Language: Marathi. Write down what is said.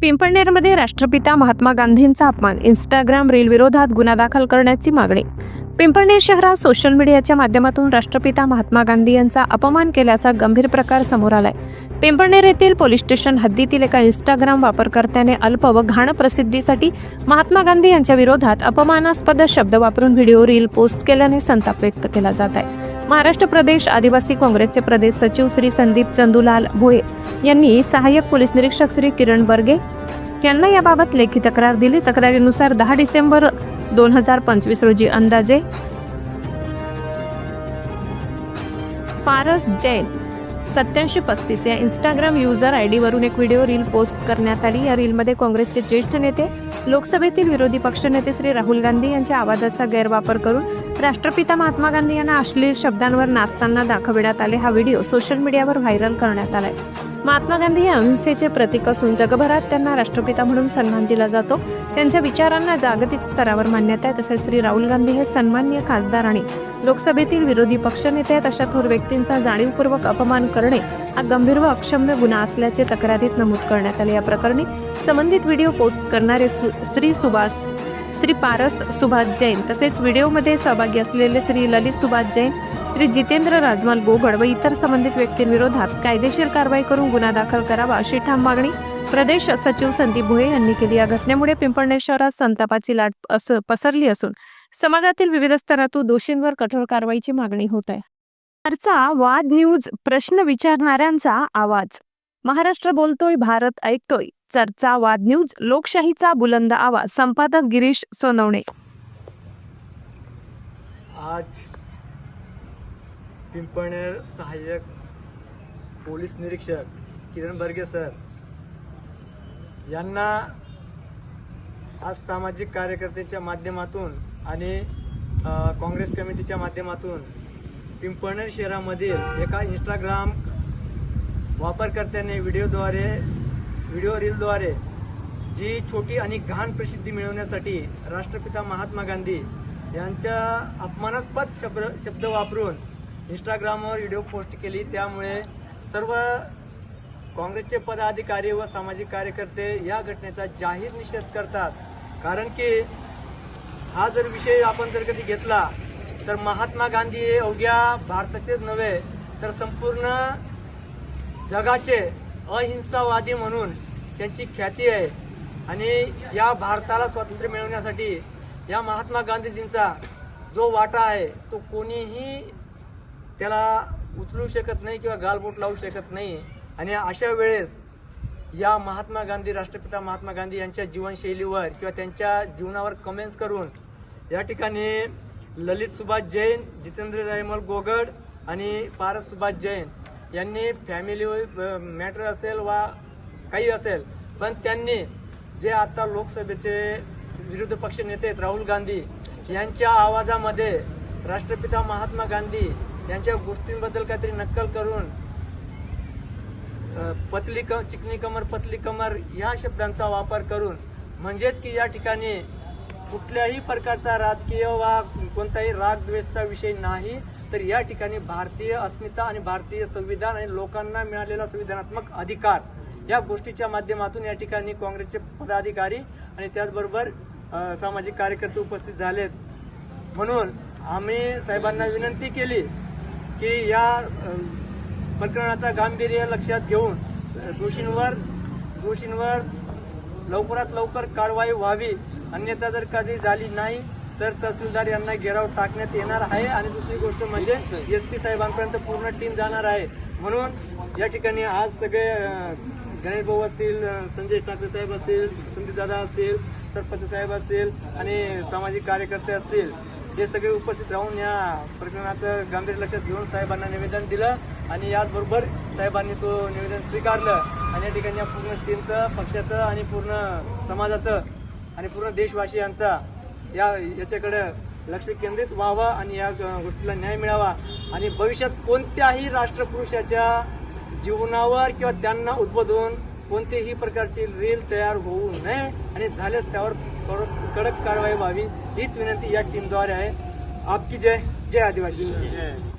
पिंपळनेरमध्ये राष्ट्रपिता महात्मा गांधींचा अपमान, इंस्टाग्राम रील विरोधात गुन्हा दाखल करण्याची मागणी. पिंपळनेर शहरात सोशल मीडियाच्या माध्यमातून राष्ट्रपिता महात्मा गांधी यांचा अपमान केल्याचा गंभीर प्रकार समोर आलाय. पिंपळनेर येथील पोलीस स्टेशन हद्दीतील एका इंस्टाग्राम वापरकर्त्याने अल्प व घाण प्रसिद्धीसाठी महात्मा गांधी यांच्या विरोधात अपमानास्पद शब्द वापरून व्हिडिओ रील पोस्ट केल्याने संताप व्यक्त केला जात आहे. महाराष्ट्र प्रदेश आदिवासी काँग्रेसचे प्रदेश सचिव श्री संदीप चंदूलाल भोये यांनी सहाय्यक पोलीस निरीक्षक श्री किरण बर्गे यांना याबाबत लेखी तक्रार दिली. तक्रारीनुसार 10 डिसेंबर 2025 रोजी अंदाजे पारस जैन 8735 या इंस्टाग्राम युजर आयडी वरून एक व्हिडिओ रील पोस्ट करण्यात आली. या रीलमध्ये काँग्रेसचे ज्येष्ठ नेते, लोकसभेतील विरोधी पक्षनेते श्री राहुल गांधी यांच्या आवाजाचा गैरवापर करून राष्ट्रपिता महात्मा गांधी यांना अश्लील शब्दांवर नाचताना दाखविण्यात आले. हा व्हिडिओ सोशल मीडियावर व्हायरल करण्यात आलाय. महात्मा गांधी हे अहिंसेचे प्रतीक असून जगभरात त्यांना राष्ट्रपिता म्हणून सन्मान दिला जातो. त्यांच्या विचारांना जागतिक स्तरावर मान्यता आहे. तसेच श्री राहुल गांधी हे सन्माननीय खासदार आणि लोकसभेतील विरोधी पक्षनेते आहेत. अशा थोर व्यक्तींचा जाणीवपूर्वक अपमान करणे हा गंभीर व अक्षम्य गुन्हा असल्याचे तक्रारीत नमूद करण्यात आले. या प्रकरणी संबंधित व्हिडिओ पोस्ट करणारे श्री पारस सुभाष जैन तसेच व्हिडिओमध्ये सहभागी असलेले श्री ललित सुभाष जैन, श्री जितेंद्र राजमाल गोगड व इतर संबंधित व्यक्तींविरोधात कायदेशीर कारवाई करून गुन्हा दाखल करावा अशी ठाम मागणी प्रदेश सचिव संदीप भोये यांनी केली. या घटनेमुळे पिंपळनेर शहरात संतापाची लाट पसरली असून समाजातील विविध स्तरातून दोषींवर कठोर कारवाईची मागणी होत आहे. चर्चा वाद न्यूज, प्रश्न विचारणाऱ्यांचा आवाज. महाराष्ट्र बोलतोय, भारत ऐकतोय. चर्चा वाद न्यूज, लोकशाहीचा बुलंद आवाज. संपादक गिरीश सोनवणे. आज पिंपळनेर सहाय्यक पोलीस निरीक्षक किरण बर्गे सर यांना आज सामाजिक कार्यकर्त्यांच्या माध्यमातून आणि काँग्रेस कमिटीच्या माध्यमातून पिंपळनेर शहरामधील एका इंस्टाग्राम वापरकर्त्याने व्हिडिओ रीलद्वारे जी छोटी आणि घाण प्रसिद्धी मिळवण्यासाठी राष्ट्रपिता महात्मा गांधी यांच्या अपमानास्पद शब्द वापरून इंस्टाग्रामवर व्हिडिओ पोस्ट केली. त्यामुळे सर्व काँग्रेसचे पदाधिकारी व सामाजिक कार्यकर्ते या घटनेचा जाहीर निषेध करतात. कारण की हा जर विषय आपण जर कधी घेतला तर महात्मा गांधी हे अवघ्या भारताचेच नव्हे तर संपूर्ण जगाचे अहिंसावादी म्हणून त्यांची ख्याती आहे. आणि या भारताला स्वातंत्र्य मिळवण्यासाठी या महात्मा गांधीजींचा जो वाटा आहे तो कोणीही त्याला उचलू शकत नाही किंवा गालबोट लावू शकत नाही. आणि अशा वेळेस या महात्मा गांधी, राष्ट्रपिता महात्मा गांधी यांच्या जीवनशैलीवर किंवा त्यांच्या जीवनावर कमेंट्स करून या ठिकाणी ललित सुभाष जैन, जितेंद्र राजमाल गोगड आणि पारस सुभाष जैन यांनी फॅमिली मॅटर असेल वा काही असेल, पण त्यांनी जे आता लोकसभेचे विरोधी पक्ष नेते आहेत राहुल गांधी यांच्या आवाजामध्ये राष्ट्रपिता महात्मा गांधी यांच्या गोष्टींबद्दल काहीतरी नक्कल करून चिकनी कमर पतली कमर या शब्दांचा वापर करून, म्हणजेच की या ठिकाणी कुठल्याही प्रकारचा राजकीय वा कोणताही राग द्वेषाचा विषय नाही, तर या ठिकाणी भारतीय अस्मिता आणि भारतीय संविधान आणि लोकांना मिळालेला संविधानात्मक अधिकार या गोष्टीच्या माध्यमातून या ठिकाणी काँग्रेसचे पदाधिकारी आणि त्याचबरोबर सामाजिक कार्यकर्ते उपस्थित झालेत. म्हणून आम्ही साहेबांना विनंती केली की या प्रकरणाचा गांभीर्य लक्षात घेऊन दोषींवर लवकरात लवकर कारवाई व्हावी. अन्यथा जर कधी झाली नाही तर तहसीलदार यांना घेराव टाकण्यात येणार आहे. आणि दुसरी गोष्ट म्हणजे SP साहेबांपर्यंत पूर्ण टीम जाणार आहे. म्हणून या ठिकाणी आज सगळे गणेश भाऊ असतील, संजय ठाकरे साहेब असतील, संदीप दादा असतील, सरपंच साहेब असतील आणि सामाजिक कार्यकर्ते असतील, हे सगळे उपस्थित राहून या प्रकरणाचं गांभीर्य लक्षात घेऊन साहेबांना निवेदन दिलं. आणि याचबरोबर साहेबांनी तो निवेदन स्वीकारलं. आणि या ठिकाणी या पूर्ण टीमचं, पक्षाचं आणि पूर्ण समाजाचं आणि पूर्ण देशवासियांचा याच्याकडे लक्ष केंद्रित व्हावं आणि या गोष्टीला न्याय मिळावा. आणि भविष्यात कोणत्याही राष्ट्रपुरुषाच्या जीवनावर किंवा त्यांना उद्बोधून कोणतेही प्रकारची रील तयार होऊ नये आणि झाल्यास त्यावर कडक कारवाई व्हावी हीच विनंती या टीमद्वारे आहे. आपकी जय, जय आदिवासी.